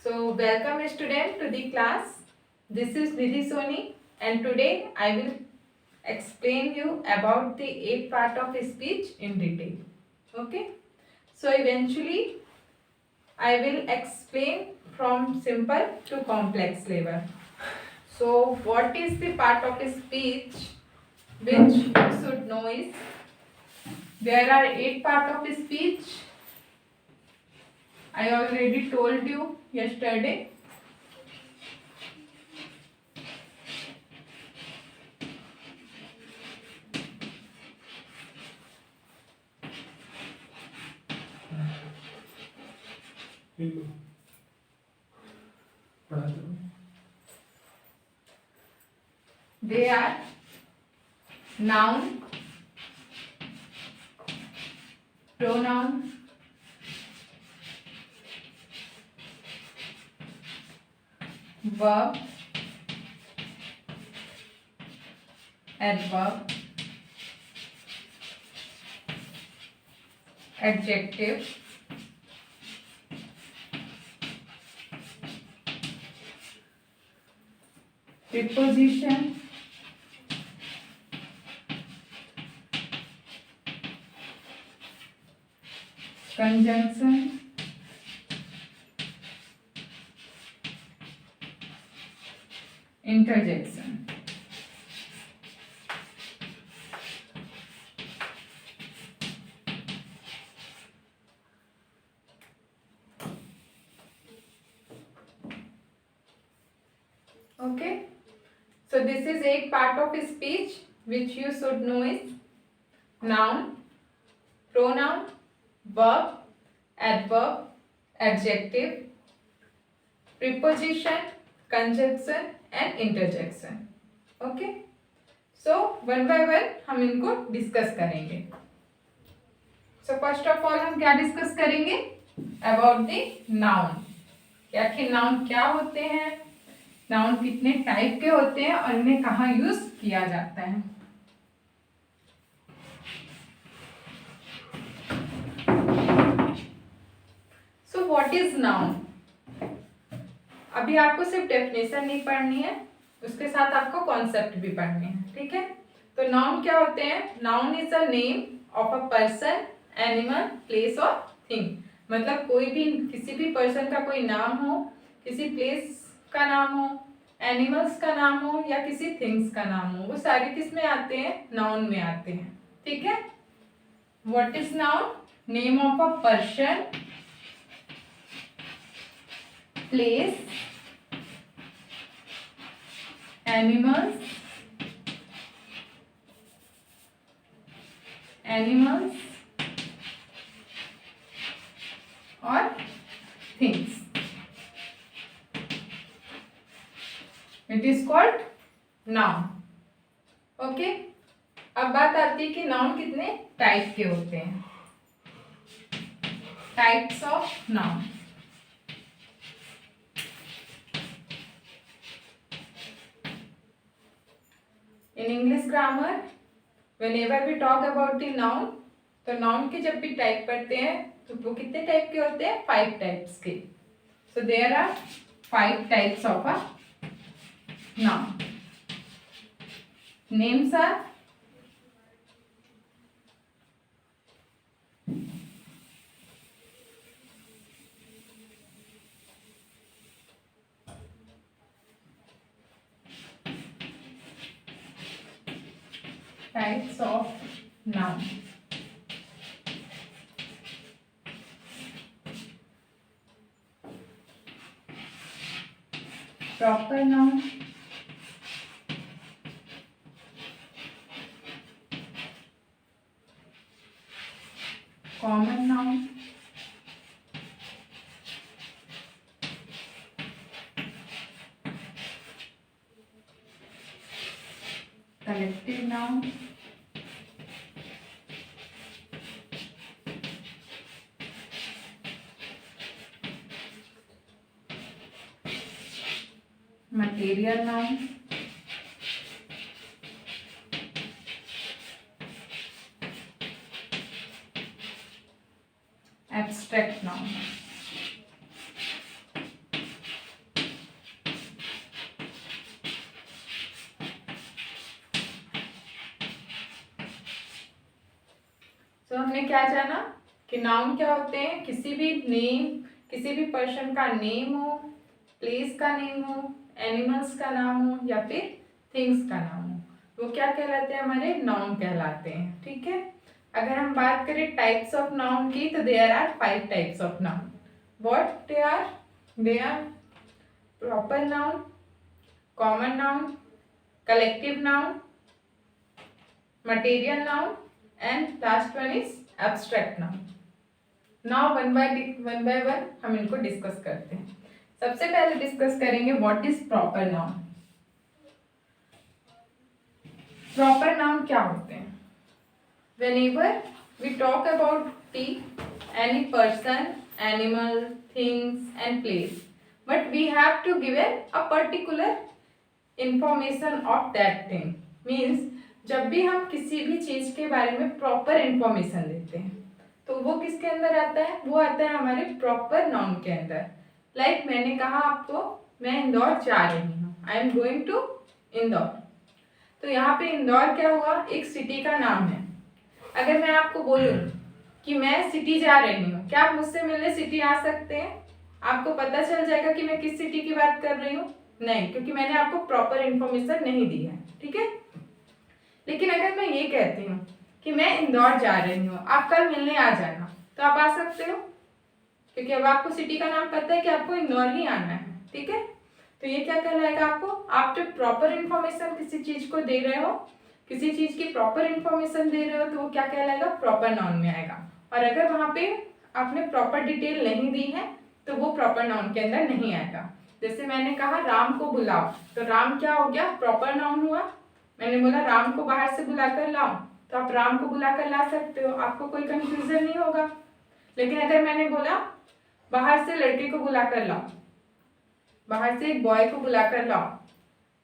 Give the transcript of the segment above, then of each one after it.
So welcome student to the class. This is Nidhi Soni and today I will explain you about the 8 part of speech in detail. Okay. So eventually I will explain from simple to complex level. So what is the part of speech which you should know is there are 8 part of speech. I already told you yesterday. They are noun, pronoun, verb, adverb, adjective, preposition, conjunction, interjection. Okay. So this is 8 part of speech which you should know is noun, pronoun, verb, adverb, adjective, preposition, conjunction and interjection. Okay. So one by one हम इनको discuss करेंगे. So first of all हम क्या discuss करेंगे about the noun. कि आखिर noun क्या होते हैं, नाउन कितने टाइप के होते हैं और इन्हें कहाँ यूज किया जाता है. So what is noun. अभी आपको सिर्फ डेफिनेशन नहीं पढ़नी है, उसके साथ आपको कॉन्सेप्ट भी पढ़ने हैं. ठीक है. तो नाउन क्या होते हैं. Noun is a name of a person, animal, place और थिंग. मतलब कोई भी किसी भी पर्सन का कोई नाम हो, किसी प्लेस का नाम हो, एनिमल्स का नाम हो या किसी थिंग्स का नाम हो, वो सारे किस में आते हैं, नाउन में आते हैं. ठीक है. What is noun. Name of a person, place, animals, और things. It is called noun. Okay. अब बात आती है कि नाउन कितने टाइप के होते हैं. Types of noun. In English grammar whenever we talk about the noun, तो नाउन के जब भी टाइप पढ़ते हैं तो वो कितने टाइप के होते हैं, 5 टाइप्स के. So there are 5 types of a noun. Names are types of noun. Proper noun, common noun, collective noun, material noun, abstract noun. तो हमने क्या जाना कि नाउन क्या होते हैं, किसी भी नेम, किसी भी पर्सन का नेम हो, प्लेस का नेम हो, एनिमल्स का नाम हो या फिर थिंग्स का नाम हो, वो क्या कहलाते हैं, हमारे नाउन कहलाते हैं। ठीक है। अगर हम बात करें टाइप्स ऑफ नाउन की, तो there are 5 types of noun. What they are proper noun, common noun, collective noun, material noun, and last one is abstract noun. Now one by one हम इनको डिस्कस करते हैं। सबसे पहले डिस्कस करेंगे what is proper noun. Proper noun क्या होते हैं? Whenever we talk about any person, animal, things and place, but we have to give a particular information of that thing. Means जब भी हम किसी भी चीज के बारे में प्रॉपर इंफॉर्मेशन देते हैं तो वो किसके अंदर आता है? वो आता है हमारे प्रॉपर नाउन के अंदर। लाइक मैंने कहा आपको मैं इंदौर जा रही हूँ, I am going to Indore. तो यहाँ पे इंदौर क्या हुआ? एक सिटी का नाम है। अगर मैं आपको बोलूँ कि मैं सिटी जा रही हूँ, क्या आप मुझसे मिलने सिटी आ सकते हैं? आपको पता चल जाएगा कि मैं किस सिटी की बात कर रही हूँ? नहीं, क्योंकि मैंने आपको प्रॉपर इंफॉर्मेशन नहीं दी है। ठीक है। लेकिन अगर मैं ये कहती हूँ कि मैं इंदौर जा रही हूँ, आप कल मिलने आ जाना, तो आप आ सकते हो, क्योंकि अब आपको सिटी का नाम पता है कि आपको इंदौर ही आना है। ठीक है। तो ये क्या कहलाएगा आपको? आप जब प्रॉपर इंफॉर्मेशन किसी चीज को दे रहे हो, किसी चीज की प्रॉपर इंफॉर्मेशन दे रहे हो, तो वो क्या कहलाएगा? प्रॉपर नाउन में आएगा। और अगर वहां पे आपने प्रॉपर डिटेल नहीं दी है तो वो प्रॉपर नाउन के अंदर नहीं आएगा। जैसे मैंने कहा राम को बुलाओ, तो राम क्या हो गया? प्रॉपर नाउन हुआ। मैंने बोला राम को बाहर से बुलाकर लाओ, तो आप राम को बुलाकर ला सकते हो, आपको कोई कंफ्यूजन नहीं होगा। लेकिन अगर मैंने बोला बाहर से लड़के को बुलाकर लाओ, बाहर से एक बॉय को बुलाकर लाओ,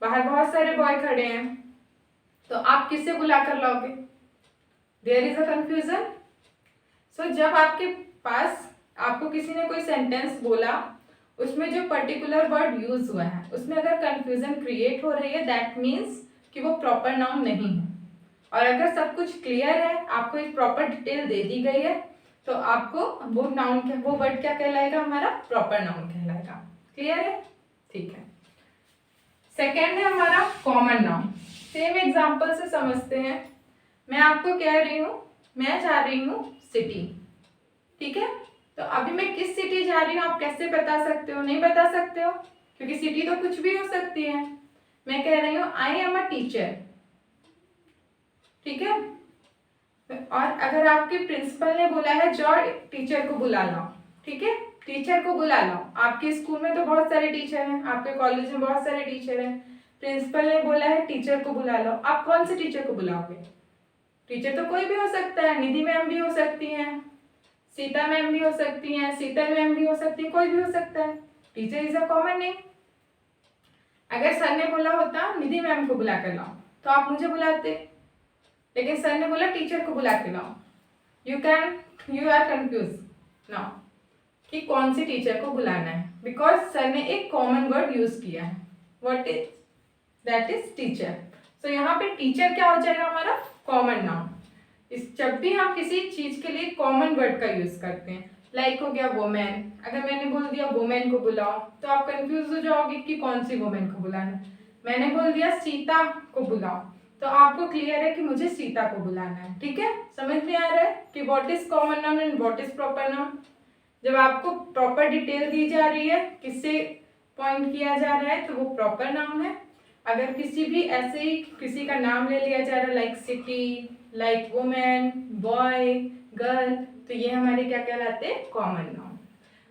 बाहर बहुत सारे बॉय खड़े हैं, तो आप किससे बुलाकर लाओगे? There is a confusion. So जब आपके पास आपको किसी ने कोई सेंटेंस बोला, उसमें जो पर्टिकुलर वर्ड यूज हुआ है उसमें अगर कंफ्यूजन क्रिएट हो रही है, दैट मीन्स कि वो प्रॉपर नाउन नहीं है। और अगर सब कुछ क्लियर है, आपको एक प्रॉपर डिटेल दे दी गई है, तो आपको वो नाउन वो वर्ड क्या कहलाएगा? हमारा प्रॉपर नाउन कहलाएगा। क्लियर है? ठीक है। सेकेंड है हमारा कॉमन नाउन। सेम एग्जांपल से समझते हैं। मैं आपको कह रही हूँ मैं जा रही हूँ सिटी। ठीक है। तो अभी मैं किस सिटी जा रही हूँ आप कैसे बता सकते हो? नहीं बता सकते हो, क्योंकि सिटी तो कुछ भी हो सकती है। मैं कह रही हूँ आई एम अ टीचर। ठीक है। और अगर आपके प्रिंसिपल ने बोला है जाओ टीचर को बुला लाओ, ठीक है, टीचर को बुला लाओ। आपके स्कूल में तो बहुत सारे टीचर हैं, आपके कॉलेज में बहुत सारे टीचर हैं, प्रिंसिपल ने बोला है टीचर को बुला लो, आप कौन से टीचर को बुलाओगे? टीचर तो कोई भी हो सकता है, निधि मैम भी हो सकती हैं, सीता मैम भी हो सकती हैं, शीतल मैम भी हो सकती है, कोई भी हो सकता है। Teacher is a common name. अगर सर ने बोला होता निधि मैम को बुला कर लाओ, तो आप मुझे बुलाते, लेकिन सर ने बोला टीचर को बुला के लाओ। यू आर कंफ्यूज नाउ कि कौन सी टीचर को बुलाना है, बिकॉज सर ने एक कॉमन वर्ड यूज किया है। What is that? Is teacher. So यहाँ पे टीचर क्या हो जाएगा? हमारा कॉमन नाउन। इस जब भी हम किसी चीज के लिए कॉमन वर्ड का यूज करते हैं, लाइक हो गया वुमेन, अगर मैंने बोल दिया वुमेन को बुलाओ, तो आप कंफ्यूज हो जाओगे कि कौन सी वुमेन को बुलाना। मैंने बोल दिया सीता को बुलाओ, तो आपको क्लियर है कि मुझे सीता को बुलाना है। ठीक है। समझ में आ रहा है कि what is common noun and what is proper noun. जब आपको प्रॉपर डिटेल दी जा रही है, किससे पॉइंट किया जा रहा है, तो वो प्रॉपर नाउन है। अगर किसी भी ऐसे ही किसी का नाम ले लिया जा रहा है, like city, like women, boy, girl, तो ये हमारे क्या कहलाते हैं? Common noun.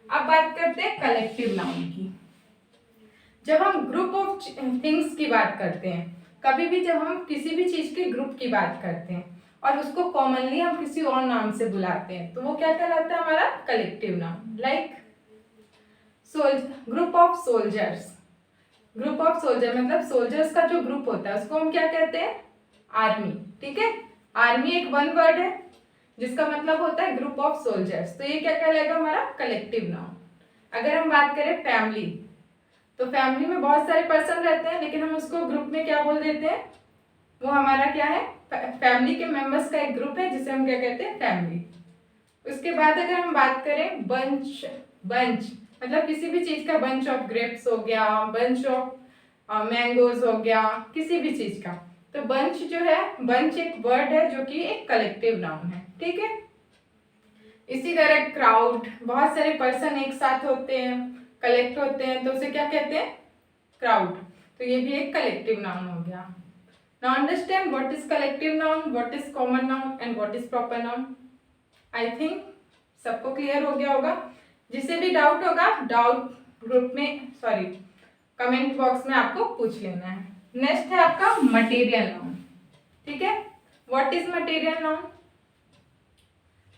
अब बात करते हैं कलेक्टिव नाउन की। जब हम ग्रुप ऑफ थिंग्स की बात करते हैं, कभी भी जब हम किसी भी चीज के ग्रुप की बात करते हैं और उसको कॉमनली हम किसी और नाम से बुलाते हैं, तो वो क्या कहलाता है? हमारा collective noun. Like group of soldiers. Group of soldier मतलब सोल्जर्स का जो ग्रुप होता है उसको हम क्या कहते हैं? आर्मी। ठीक है। आर्मी एक वन वर्ड है जिसका मतलब होता है ग्रुप ऑफ सोल्जर्स, तो ये क्या कहलाएगा? हमारा कलेक्टिव नाउन। अगर हम बात करें फैमिली, तो फैमिली में बहुत सारे पर्सन रहते हैं, लेकिन हम उसको ग्रुप में क्या बोल देते हैं? वो हमारा क्या है, फैमिली के मेंबर्स का एक ग्रुप है जिसे हम क्या कहते हैं, फैमिली। उसके बाद अगर हम बात करें बंच, बंच मतलब किसी भी चीज का, बंच ऑफ ग्रेप्स हो गया, बंच ऑफ मैंगोज हो गया, किसी भी चीज का। तो बंच जो है, बंच एक वर्ड है जो कि एक कलेक्टिव नाउन है, ठीक है। इसी तरह क्राउड, बहुत सारे पर्सन एक साथ होते हैं, कलेक्ट होते हैं, तो उसे क्या कहते हैं, क्राउड। तो ये भी एक कलेक्टिव नाउन हो गया। Now understand what is collective noun, what is common noun and what is proper noun. I think सबको क्लियर हो गया होगा। जिसे भी डाउट होगा, डाउट ग्रुप में, सॉरी कमेंट बॉक्स में आपको पूछ लेना है। नेक्स्ट है आपका मटेरियल नाउन, ठीक है। What is material noun?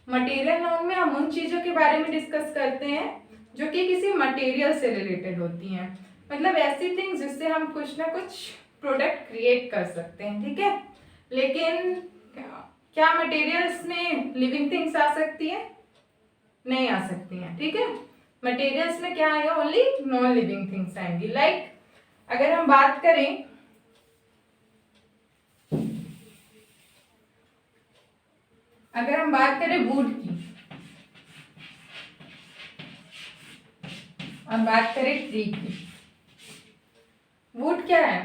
Material noun में हम उन चीजों के बारे में डिस्कस करते हैं जो कि किसी मटेरियल से रिलेटेड होती हैं, मतलब ऐसी थिंग्स जिससे हम कुछ ना कुछ प्रोडक्ट क्रिएट कर सकते हैं, ठीक है। लेकिन क्या मटेरियल्स में लिविंग थिंग्स आ सकती है? नहीं आ सकती हैं, ठीक है। मटेरियल्स में क्या आएगा, ओनली नॉन लिविंग थिंग्स आएंगी। लाइक अगर हम बात करें, अगर हम बात करें वुड की और बात करें ट्री की, वुड क्या है?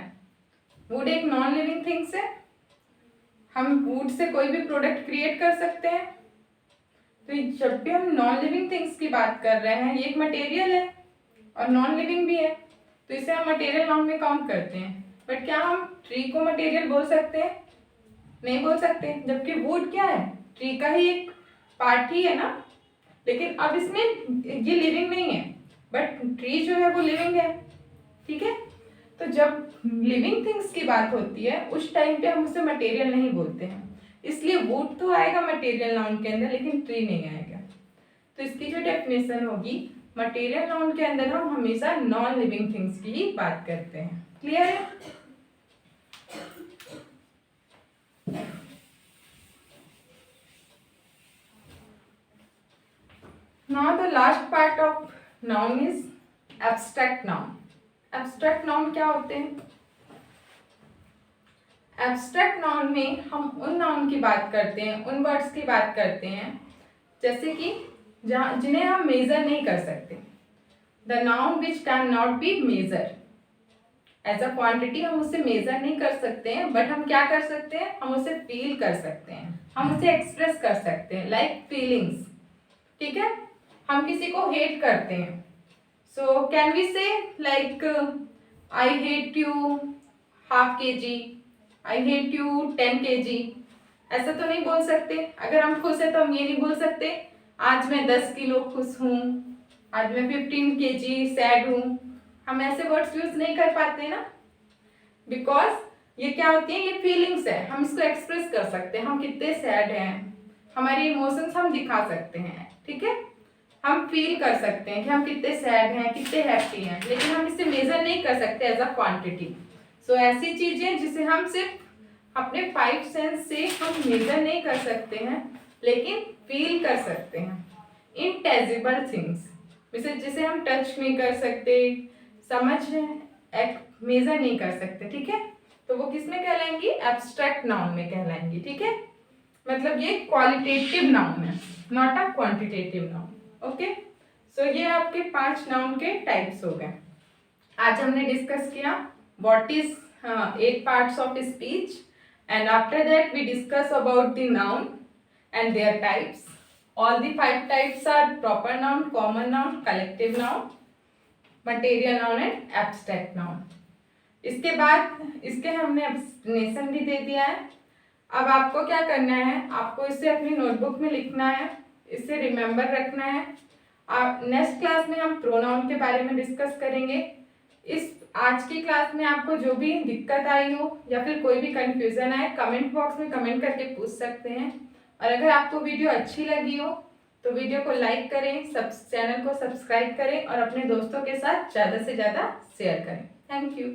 वुड एक नॉन लिविंग थिंग्स है। हम वुड से कोई भी प्रोडक्ट क्रिएट कर सकते हैं। तो जब भी हम नॉन लिविंग थिंग्स की बात कर रहे हैं, ये एक मटेरियल है और नॉन लिविंग भी है, तो इसे हम मटेरियल नाउन में काउंट करते हैं। बट क्या हम ट्री को मटेरियल बोल सकते हैं? नहीं बोल सकते, जबकि वुड क्या है, ट्री का ही एक पार्ट ही है ना। लेकिन अब इसमें ये लिविंग नहीं है, बट ट्री जो है वो लिविंग है, ठीक है। तो जब लिविंग थिंग्स की बात होती है उस टाइम पे हम उसे मटेरियल नहीं बोलते हैं, इसलिए वुड तो आएगा मटेरियल नाउन के अंदर, लेकिन ट्री नहीं आएगा। तो इसकी जो डेफिनेशन होगी, मटेरियल नाउन के अंदर हम हमेशा नॉन लिविंग थिंग्स की ही बात करते हैं। क्लियर है? Now the last part of noun is abstract noun. Abstract noun क्या होते हैं? Abstract noun में हम उन noun की बात करते हैं, उन words की बात करते हैं जैसे कि जिन्हें हम मेजर नहीं कर सकते। The noun which cannot be measured. As a quantity हम उसे मेजर नहीं कर सकते हैं, बट हम क्या कर सकते हैं, हम उसे फील कर सकते हैं, हम उसे एक्सप्रेस कर सकते हैं, लाइक फीलिंग्स, ठीक है। हम किसी को हेट करते हैं, सो कैन वी से like I hate you half kg, I hate you 10 kg, ऐसा तो नहीं बोल सकते। अगर हम खुश है तो हम ये नहीं बोल सकते आज मैं 10 किलो खुश हूँ, आज मैं 15 kg सैड हूँ। हम ऐसे वर्ड्स यूज नहीं कर पाते ना, बिकॉज ये क्या होती है, ये फीलिंग्स है, हम इसको एक्सप्रेस कर सकते हैं। हम कितने सैड हैं, हमारे इमोशंस हम दिखा सकते हैं, ठीक है। हम फील कर सकते हैं कि हम कितने सैड हैं, कितने हैप्पी हैं, लेकिन हम इसे मेजर नहीं कर सकते एज अ क्वांटिटी। सो ऐसी चीजें जिसे हम सिर्फ अपने 5 सेंस से हम मेजर नहीं कर सकते हैं, लेकिन फील कर सकते हैं। इनटेजिबल थिंग्स जिसे हम टच नहीं कर सकते, समझ मेजर नहीं कर सकते, ठीक है। तो वो किस में कहलाएंगी, एब्स्ट्रैक्ट नाउन में कहलाएंगी, ठीक है। मतलब ये क्वालिटेटिव नाउन है, not a quantitative noun. Okay, so ये आपके 5 नाउन के टाइप्स हो गए। आज हमने डिस्कस किया what is 8 parts of speech, and after that we discuss about the noun and their types. All the 5 types are proper noun, common noun, collective noun, material noun and abstract noun. इसके बाद इसके हमने explanation भी दे दिया है। अब आपको क्या करना है, आपको इसे अपनी नोटबुक में लिखना है, इसे रिमेम्बर रखना है। नेक्स्ट क्लास में हम प्रोनाउन के बारे में डिस्कस करेंगे। इस आज की क्लास में आपको जो भी दिक्कत आई हो या फिर कोई भी कंफ्यूजन आए, कमेंट बॉक्स में कमेंट करके पूछ सकते हैं। और अगर आपको वीडियो अच्छी लगी हो तो वीडियो को लाइक करें, चैनल को सब्सक्राइब करें और अपने दोस्तों के साथ ज़्यादा से ज़्यादा शेयर करें। Thank you.